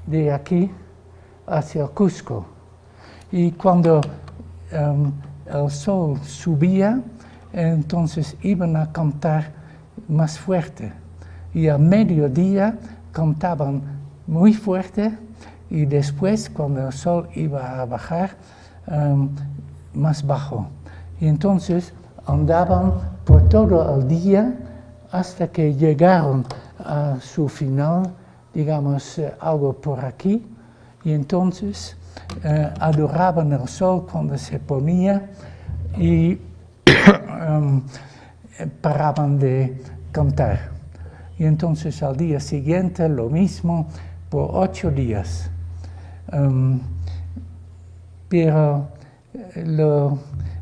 de aquí hacia Cusco. Y cuando el sol subía, entonces iban a cantar más fuerte. Y a mediodía cantaban muy fuerte y después, cuando el sol iba a bajar, más bajo. Y entonces andaban por todo el día hasta que llegaron a su final, digamos, algo por aquí. Y entonces adoraban el sol cuando se ponía y paraban de cantar. Y entonces al día siguiente lo mismo por 8 días. Pero lo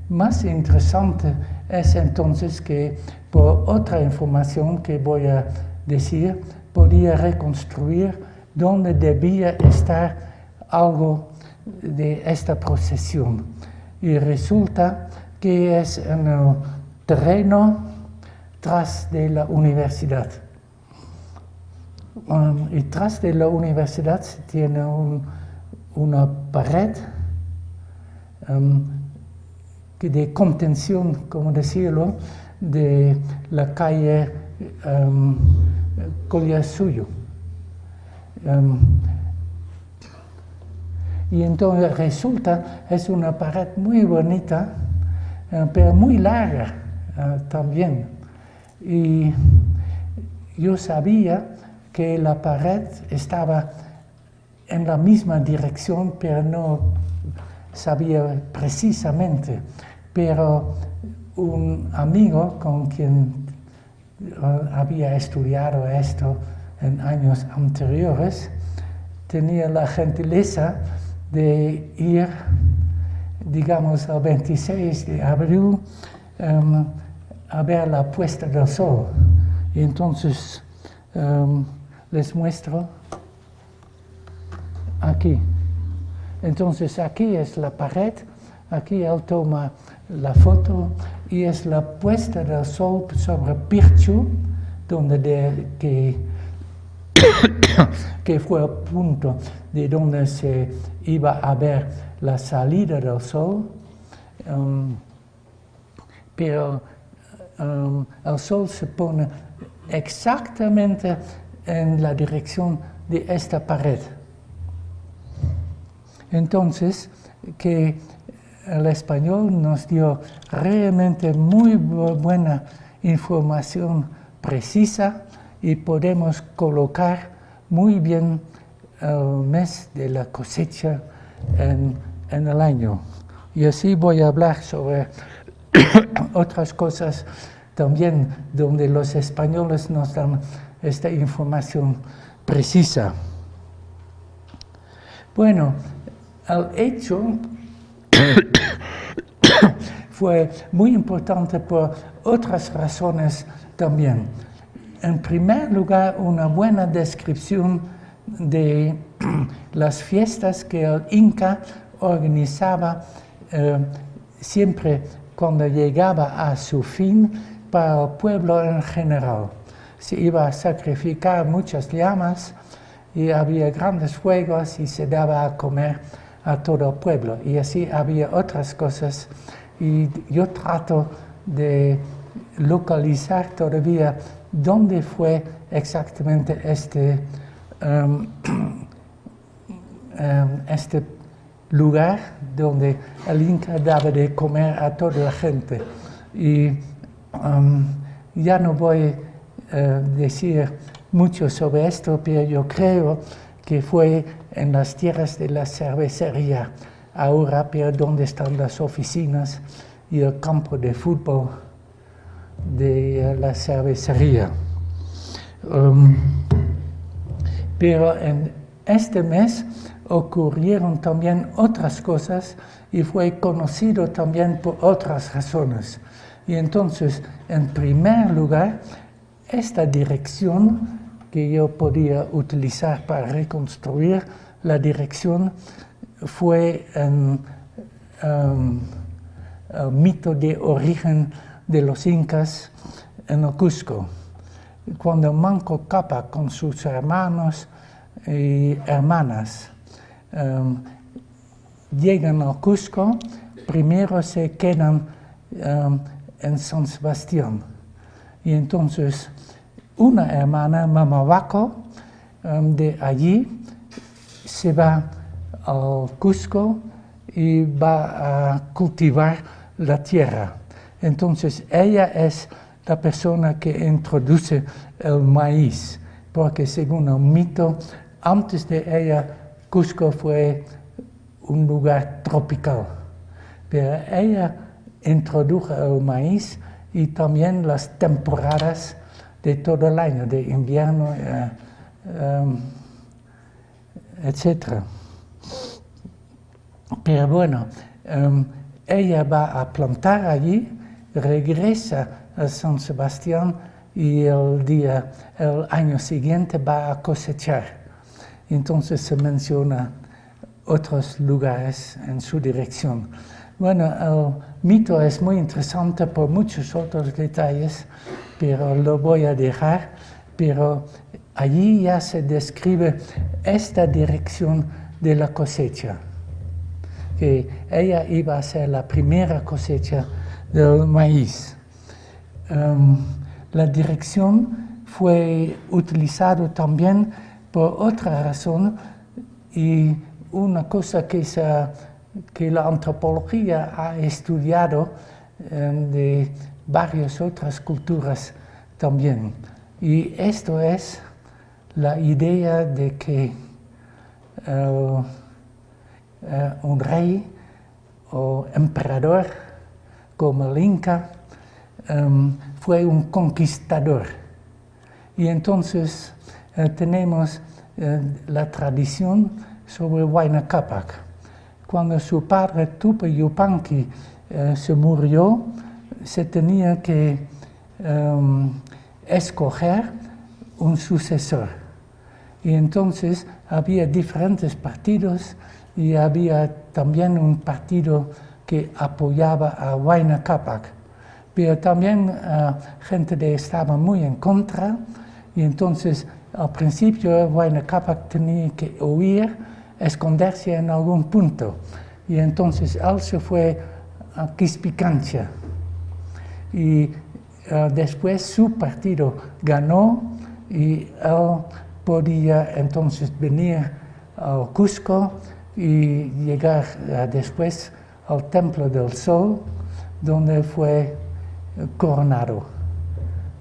más interesante es entonces que por otra información que voy a decir, podía reconstruir dónde debía estar algo de esta procesión. Y resulta que es en el terreno tras de la universidad. Y tras de la universidad se tiene una pared de contención, como decirlo, de la calle Collasuyo. Y entonces resulta, es una pared muy bonita, pero muy larga también. Y yo sabía que la pared estaba en la misma dirección, pero no sabía precisamente. Pero un amigo con quien había estudiado esto en años anteriores tenía la gentileza de ir, digamos, el 26 de abril a ver la puesta del sol. Y entonces les muestro aquí. Entonces aquí es la pared, aquí él toma la foto y es la puesta del sol sobre Pirchu, que fue el punto de donde se iba a ver la salida del sol. Pero el sol se pone exactamente en la dirección de esta pared. Entonces, que el español nos dio realmente muy buena información precisa y podemos colocar muy bien el mes de la cosecha en el año. Y así voy a hablar sobre otras cosas también donde los españoles nos dan esta información precisa. Bueno, el hecho fue muy importante por otras razones también. En primer lugar, una buena descripción de las fiestas que el Inca organizaba siempre cuando llegaba a su fin para el pueblo en general. Se iba a sacrificar muchas llamas y había grandes fuegos y se daba a comer a todo el pueblo. Y así había otras cosas. Y yo trato de localizar todavía dónde fue exactamente este lugar donde el Inca daba de comer a toda la gente. Y ya no voy a decir mucho sobre esto, pero yo creo que fue en las tierras de la cervecería, ahora, pero donde están las oficinas y el campo de fútbol de la cervecería. Pero en este mes ocurrieron también otras cosas y fue conocido también por otras razones. Y entonces, en primer lugar, esta dirección que yo podía utilizar para reconstruir la dirección fue el mito de origen de los incas en el Cusco. Cuando Manco Cápac con sus hermanos y hermanas llegan a Cusco, primero se quedan en San Sebastián. Y entonces una hermana, Mamahuaco, de allí se va al Cusco y va a cultivar la tierra. Entonces ella es la persona que introduce el maíz, porque según el mito, antes de ella, Cusco fue un lugar tropical. Pero ella introdujo el maíz y también las temporadas de todo el año, de invierno, etc. Pero bueno, ella va a plantar allí, regresa a San Sebastián y el año siguiente va a cosechar. Entonces se menciona otros lugares en su dirección. Bueno, el mito es muy interesante por muchos otros detalles, pero lo voy a dejar. Pero allí ya se describe esta dirección de la cosecha, que ella iba a ser la primera cosecha del maíz. La dirección fue utilizada también por otra razón y una cosa que la antropología ha estudiado de varias otras culturas también. Y esto es la idea de que un rey o emperador como el Inca fue un conquistador. Y entonces tenemos la tradición sobre Huayna Cápac. Cuando su padre Tupac Yupanqui se murió, se tenía que escoger un sucesor. Y entonces había diferentes partidos y había también un partido que apoyaba a Huayna Cápac. Pero también gente estaba muy en contra y entonces al principio Huayna Cápac tenía que huir, esconderse en algún punto. Y entonces él se fue a Quispicancha. Y después su partido ganó y él podía entonces venir al Cusco y llegar después al Templo del Sol, donde fue coronado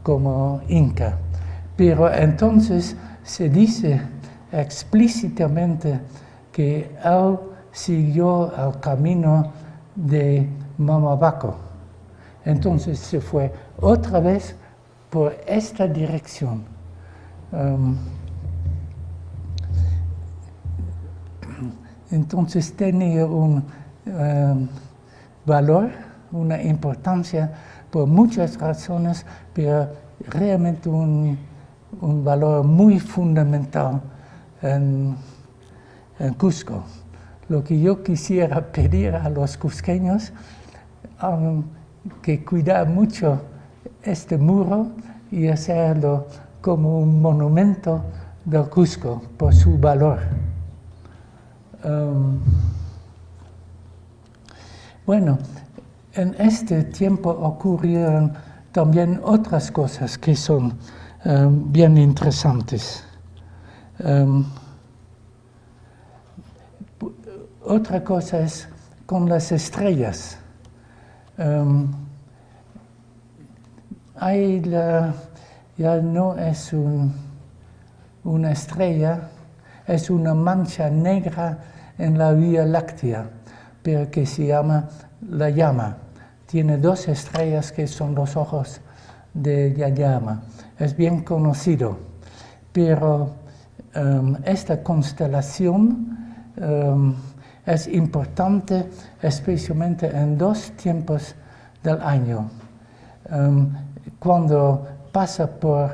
como Inca. Pero entonces se dice explícitamente que él siguió el camino de Mamahuaco. Entonces se fue otra vez por esta dirección. Entonces tenía un valor, una importancia por muchas razones, pero realmente un valor muy fundamental en Cusco. Lo que yo quisiera pedir a los cusqueños, que cuidar mucho este muro y hacerlo como un monumento del Cusco por su valor. Bueno, en este tiempo ocurrieron también otras cosas que son bien interesantes. Otra cosa es con las estrellas. Ya no es una estrella, es una mancha negra en la Vía Láctea, pero que se llama la llama. Tiene dos estrellas que son los ojos de la llama. Es bien conocido, pero esta constelación es importante especialmente en dos tiempos del año. Cuando pasa por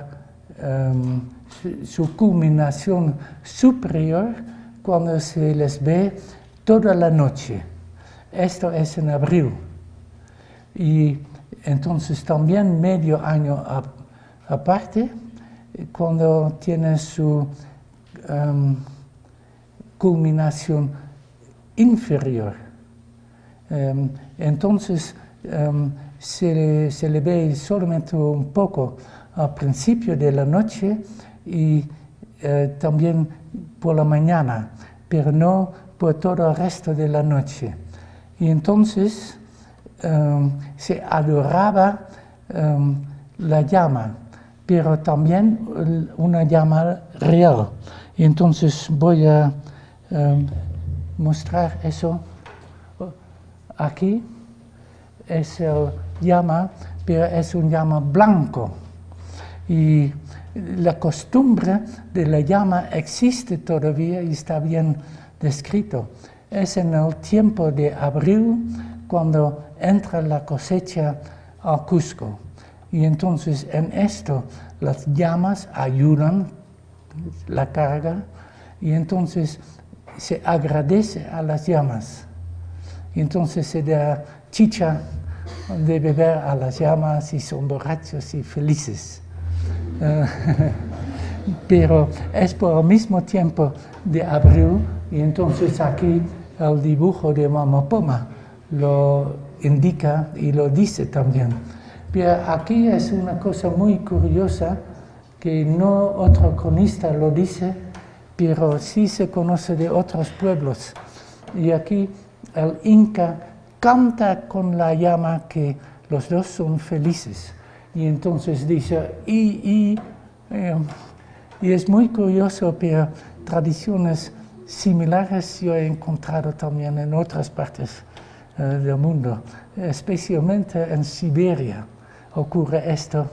su culminación superior, cuando se les ve toda la noche. Esto es en abril. Y entonces también medio año aparte, cuando tiene su culminación inferior. Entonces se le ve solamente un poco al principio de la noche y también por la mañana, pero no por todo el resto de la noche. Y entonces se adoraba la llama, pero también una llama real. Y entonces voy a mostrar eso. Aquí es el llama, pero es un llama blanco. Y la costumbre de la llama existe todavía y está bien descrito. Es en el tiempo de abril cuando entra la cosecha al Cusco. Y entonces en esto las llamas ayudan la carga y entonces se agradece a las llamas. Y entonces se da chicha de beber a las llamas y son borrachos y felices. Pero es por el mismo tiempo de abril y entonces aquí el dibujo de Mamapoma lo indica y lo dice también. Pero aquí es una cosa muy curiosa que no otro cronista lo dice, pero sí se conoce de otros pueblos. Y aquí el Inca canta con la llama que los dos son felices. Y entonces dice, y es muy curioso, pero tradiciones similares yo he encontrado también en otras partes del mundo, especialmente en Siberia ocurre esto.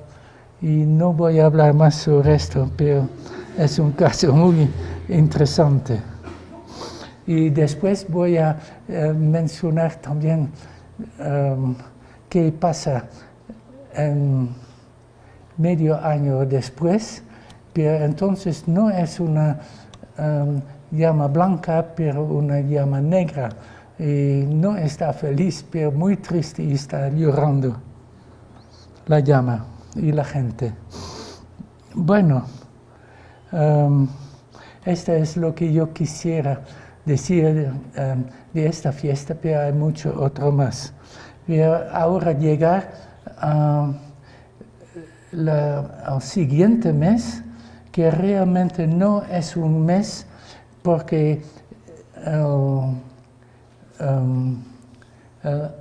Y no voy a hablar más sobre esto, pero es un caso muy interesante. Y después voy a mencionar también qué pasa en medio año después, pero entonces no es una llama blanca, pero una llama negra. Y no está feliz, pero muy triste y está llorando la llama y la gente. Bueno, esto es lo que yo quisiera decir de esta fiesta, pero hay mucho otro más. Voy a ahora llegar al siguiente mes, que realmente no es un mes porque el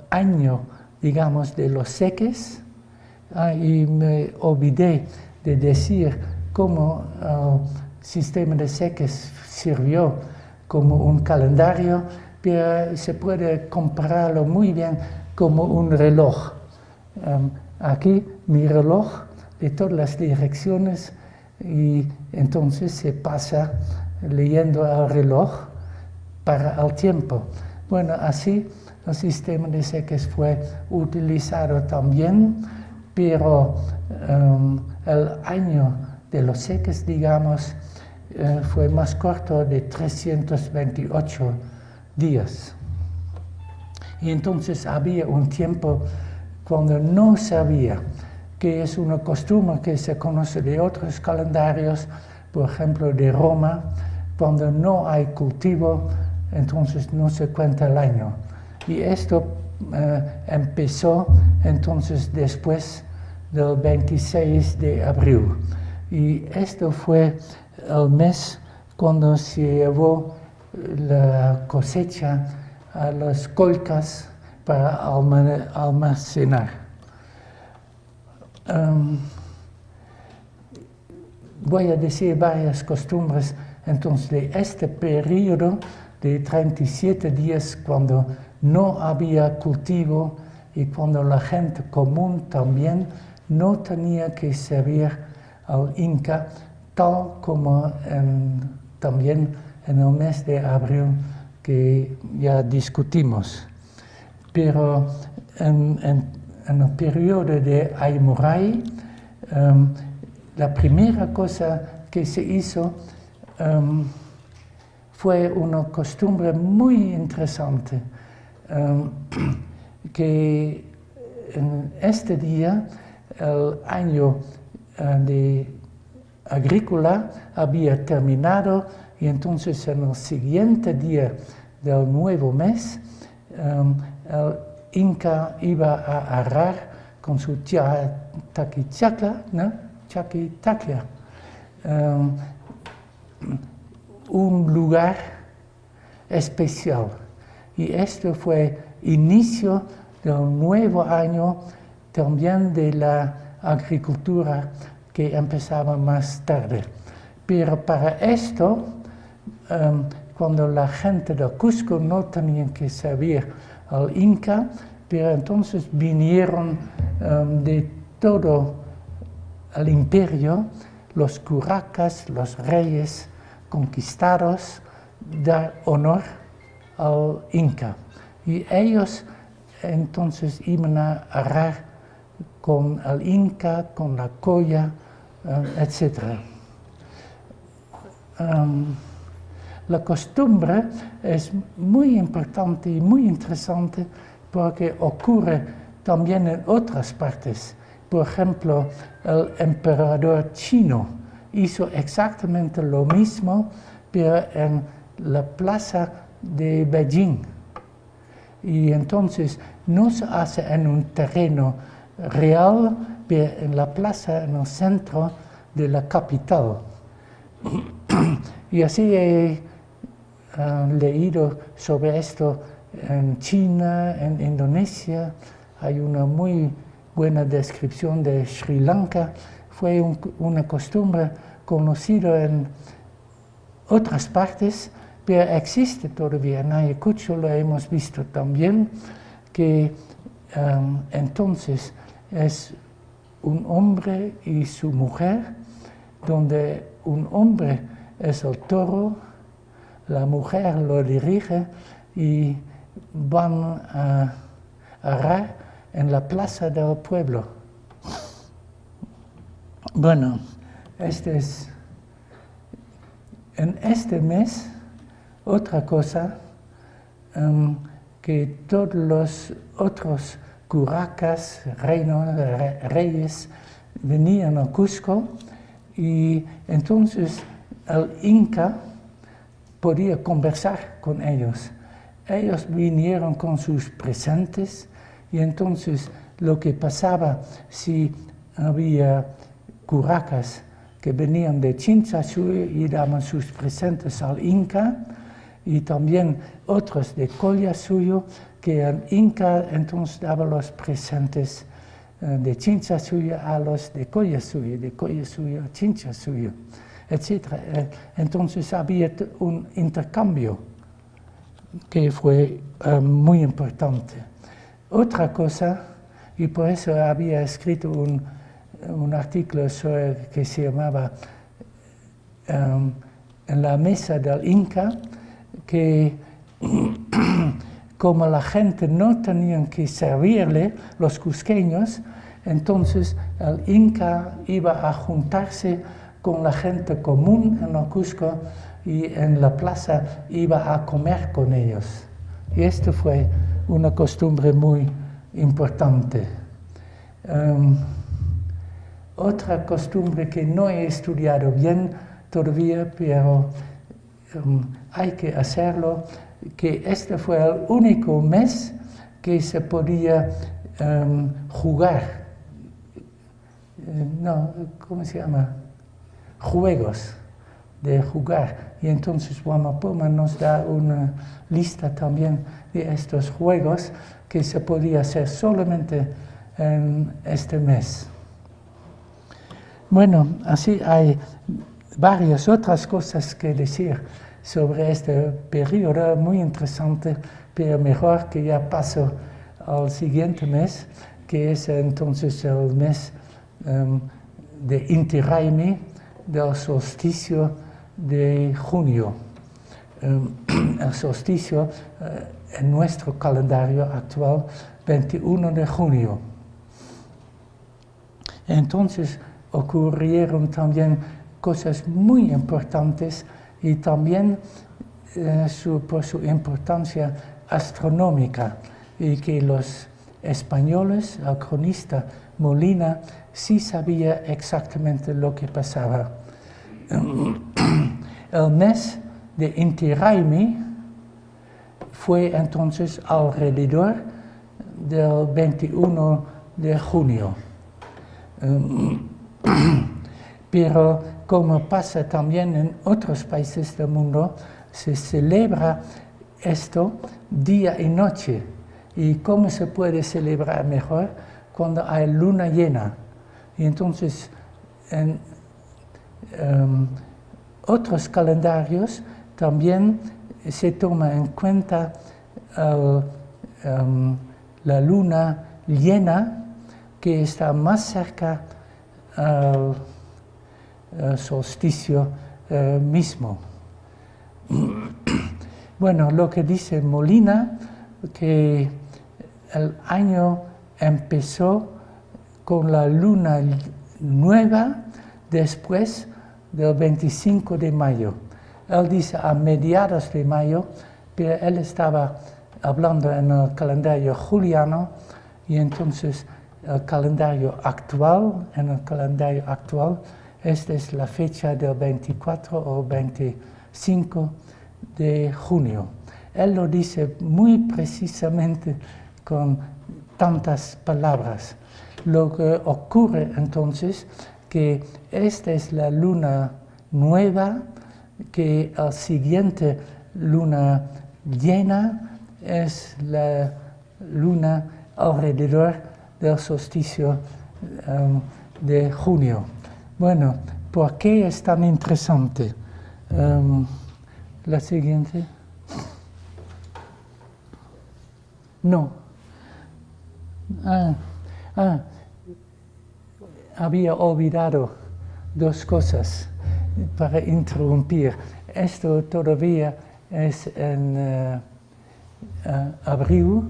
año, digamos, de los seques, y me olvidé de decir cómo el sistema de seques sirvió como un calendario, pero se puede compararlo muy bien como un reloj. Aquí mi reloj de todas las direcciones y entonces se pasa leyendo el reloj para el tiempo. Bueno, así el sistema de seques fue utilizado también, pero el año de los seques, digamos, fue más corto de 328 días. Y entonces había un tiempo cuando no sabía, que es una costumbre que se conoce de otros calendarios, por ejemplo de Roma, cuando no hay cultivo, entonces no se cuenta el año. Y esto empezó entonces después del 26 de abril. Y esto fue el mes cuando se llevó la cosecha a las colcas para almacenar. Voy a decir varias costumbres entonces de este periodo de 37 días cuando no había cultivo y cuando la gente común también no tenía que servir al Inca, tal como también en el mes de abril que ya discutimos. Pero en el periodo de Aymuray, la primera cosa que se hizo fue una costumbre muy interesante, que en este día, el año de agrícola había terminado y entonces en el siguiente día del nuevo mes el Inca iba a arar con su taquichacla, ¿no? Chaquitacla, un lugar especial. Y esto fue inicio del nuevo año también de la agricultura que empezaba más tarde. Pero para esto, cuando la gente de Cusco no tenían que servir al Inca, pero entonces vinieron de todo el imperio los curacas, los reyes conquistados, dar honor al Inca. Y ellos entonces iban a arar con el Inca, con la colla, etc. La costumbre es muy importante y muy interesante porque ocurre también en otras partes. Por ejemplo, el emperador chino hizo exactamente lo mismo, pero en la plaza de Beijing. Y entonces no se hace en un terreno real, pero en la plaza, en el centro de la capital. Y así he leído sobre esto en China, en Indonesia. Hay una muy buena descripción de Sri Lanka. Fue una costumbre conocida en otras partes, pero existe todavía. En Ayacucho lo hemos visto también, que entonces es un hombre y su mujer, donde un hombre es el toro, la mujer lo dirige y van a arar en la plaza del pueblo. Bueno, en este mes, otra cosa, que todos los otros curacas, reyes, venían a Cusco y entonces el Inca podía conversar con ellos. Ellos vinieron con sus presentes y entonces lo que pasaba si había curacas que venían de Chinchashuy y daban sus presentes al Inca, y también otros de Collasuyo, que el Inca entonces daba los presentes de Chinchashuy a los de Collasuyo a Chinchashuyo, etc. Entonces había un intercambio que fue muy importante. Otra cosa, y por eso había escrito un artículo que se llamaba En la mesa del Inca, que como la gente no tenía que servirle, los cusqueños, entonces el Inca iba a juntarse con la gente común en el Cusco y en la plaza iba a comer con ellos. Y esto fue una costumbre muy importante. Otra costumbre que no he estudiado bien todavía, pero hay que hacerlo, que este fue el único mes que se podía jugar. ¿Cómo se llama? Juegos de jugar. Y entonces Huamapoma nos da una lista también de estos juegos que se podía hacer solamente en este mes. Bueno, así hay varias otras cosas que decir sobre este periodo muy interesante, pero mejor que ya paso al siguiente mes, que es entonces el mes de Inti Raymi, del solsticio de junio. El solsticio en nuestro calendario actual, 21 de junio. Entonces ocurrieron también cosas muy importantes y también por su importancia astronómica, y que los españoles, el cronista Molina, sí sabía exactamente lo que pasaba. El mes de Inti Raymi fue entonces alrededor del 21 de junio. Pero como pasa también en otros países del mundo, se celebra esto día y noche. ¿Y cómo se puede celebrar mejor? Cuando hay luna llena. Y entonces en otros calendarios también se toma en cuenta la luna llena, que está más cerca al solsticio mismo. Bueno, lo que dice Molina, que el año empezó con la luna nueva después del 25 de mayo. Él dice a mediados de mayo, pero él estaba hablando en el calendario juliano, y entonces el calendario actual, esta es la fecha del 24 o 25 de junio. Él lo dice muy precisamente con tantas palabras. Lo que ocurre entonces que esta es la luna nueva, que la siguiente luna llena es la luna alrededor del solsticio de junio. Bueno, ¿por qué es tan interesante? La siguiente. No. Había olvidado dos cosas para interrumpir. Esto todavía es en abril,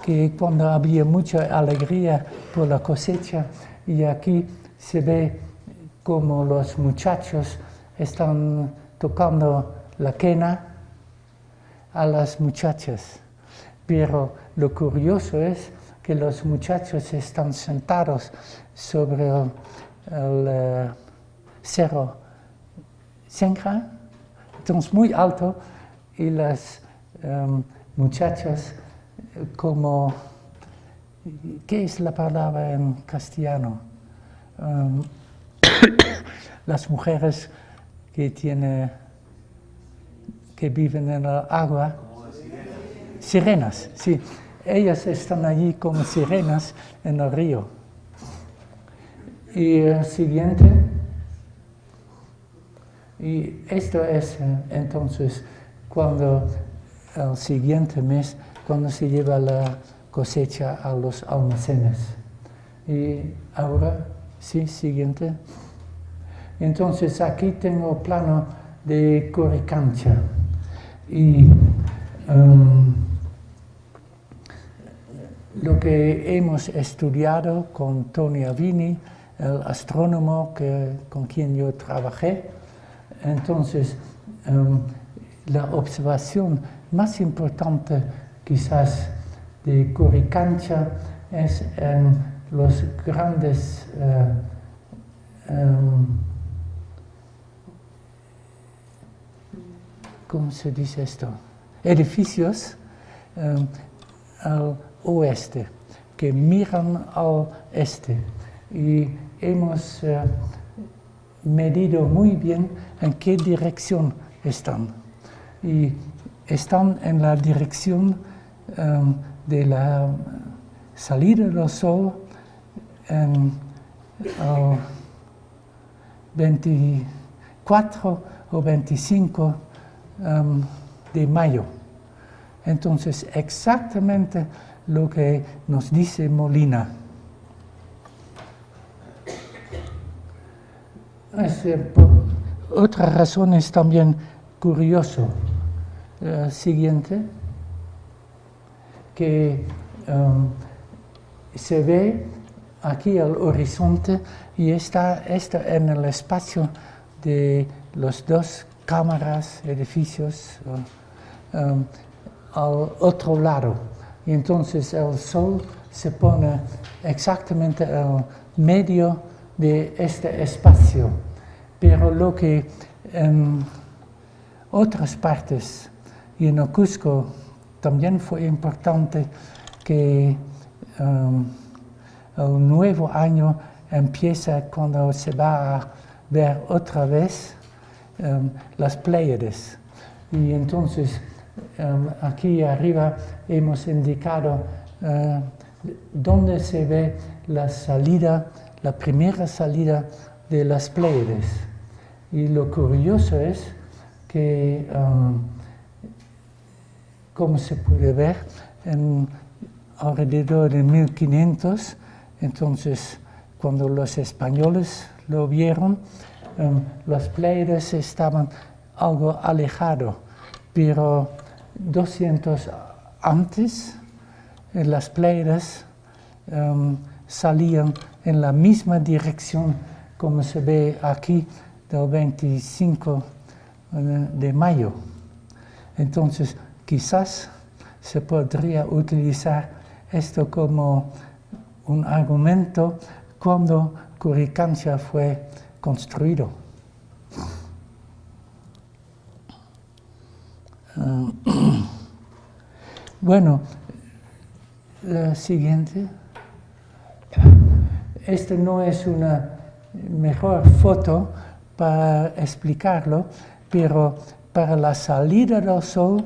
que cuando había mucha alegría por la cosecha, y aquí se ve como los muchachos están tocando la quena a las muchachas. Pero lo curioso es que los muchachos están sentados sobre el cerro Senja, entonces muy alto, y las muchachas como, ¿qué es la palabra en castellano? Las mujeres que viven en el agua. Sirenas, sí. Ellas están allí como sirenas en el río. Y el siguiente. Y esto es entonces cuando el siguiente mes, cuando se lleva la cosecha a los almacenes. Y ahora, sí, siguiente. Entonces aquí tengo plano de Coricancha. Y lo que hemos estudiado con Tony Avini, el astrónomo con quien yo trabajé, entonces la observación más importante quizás de Coricancha es en los grandes ¿cómo se dice esto? Edificios al oeste, que miran al este. Y hemos medido muy bien en qué dirección están. Y están en la dirección de la salida del sol en el 24 o 25 de mayo. Entonces, exactamente lo que nos dice Molina. Por otras razones también curioso. Siguiente, que se ve aquí el horizonte y está en el espacio de los dos cámaras, edificios, al otro lado. Y entonces el sol se pone exactamente en medio de este espacio. pero lo que en otras partes y en el Cusco también fue importante que el nuevo año empieza cuando se va a ver otra vez las Pléyades. Y entonces aquí arriba hemos indicado dónde se ve la salida, la primera salida de las Pléyades. Y lo curioso es que, como se puede ver, alrededor de 1500, entonces cuando los españoles lo vieron, las Pléyades estaban algo alejados, pero 200 antes, las Pléyades salían en la misma dirección como se ve aquí del 25 de mayo. Entonces, quizás se podría utilizar esto como un argumento cuando Coricancha fue construido. Bueno, la siguiente. Esta no es una mejor foto para explicarlo, pero para la salida del sol,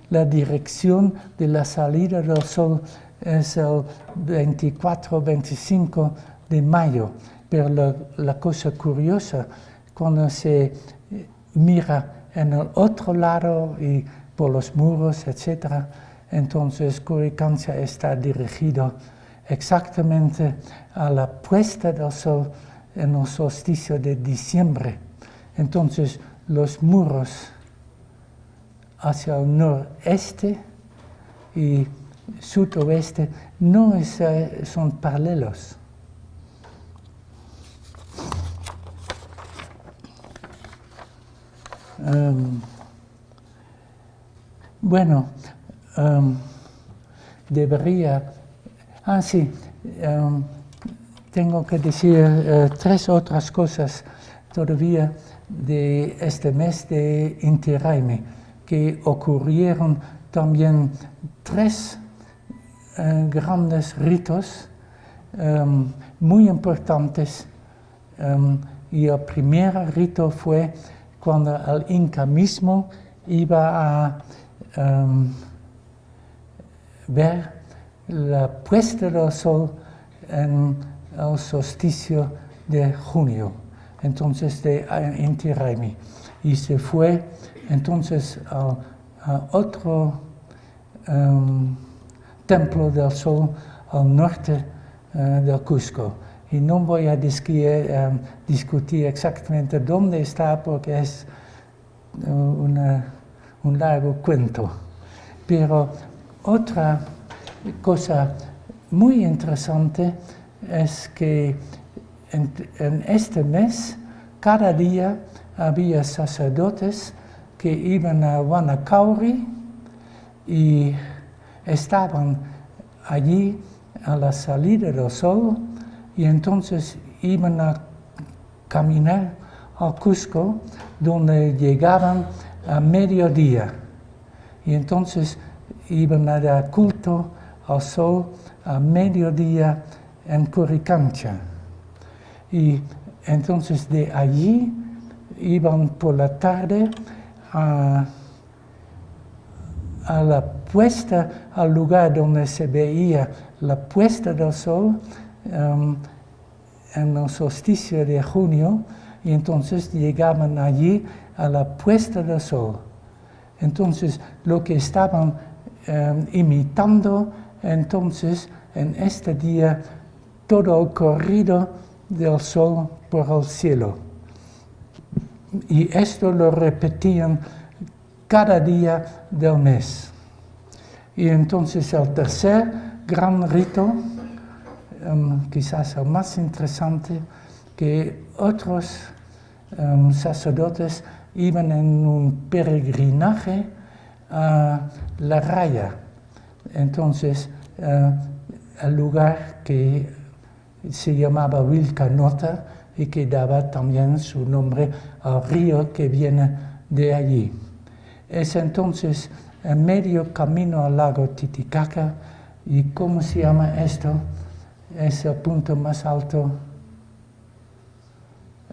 la dirección de la salida del sol es el 24-25 de mayo. Pero la cosa curiosa, cuando se mira en el otro lado y por los muros, etc., entonces Coricancha está dirigido exactamente a la puesta del sol en el solsticio de diciembre. Entonces los muros hacia el noreste y sudoeste no son paralelos. Bueno, debería... tengo que decir 3 otras cosas todavía de este mes de Inti Raymi, que ocurrieron también 3 grandes ritos muy importantes. Y el primer rito fue cuando el Inca mismo iba a ver la puesta del sol en el solsticio de junio, entonces de Inti Raymi. Y se fue entonces a otro templo del sol al norte del Cusco. Y no voy a discutir exactamente dónde está porque es un largo cuento. Pero otra cosa muy interesante es que en este mes, cada día había sacerdotes que iban a Huanacauri y estaban allí a la salida del sol y entonces iban a caminar al Cusco, donde llegaban a mediodía. Y entonces iban a dar culto al sol a mediodía en Coricancha. Y entonces de allí iban por la tarde a la puesta, al lugar donde se veía la puesta del sol en el solsticio de junio, y entonces llegaban allí a la puesta del sol. Entonces lo que estaban imitando entonces en este día todo el corrido del sol por el cielo. Y esto lo repetían cada día del mes. Y entonces el tercer gran rito, quizás el más interesante, que otros sacerdotes iban en un peregrinaje a La Raya. Entonces, el lugar que se llamaba Vilcanota, y que daba también su nombre al río que viene de allí. Es entonces en medio camino al lago Titicaca. ¿Y cómo se llama esto? Es el punto más alto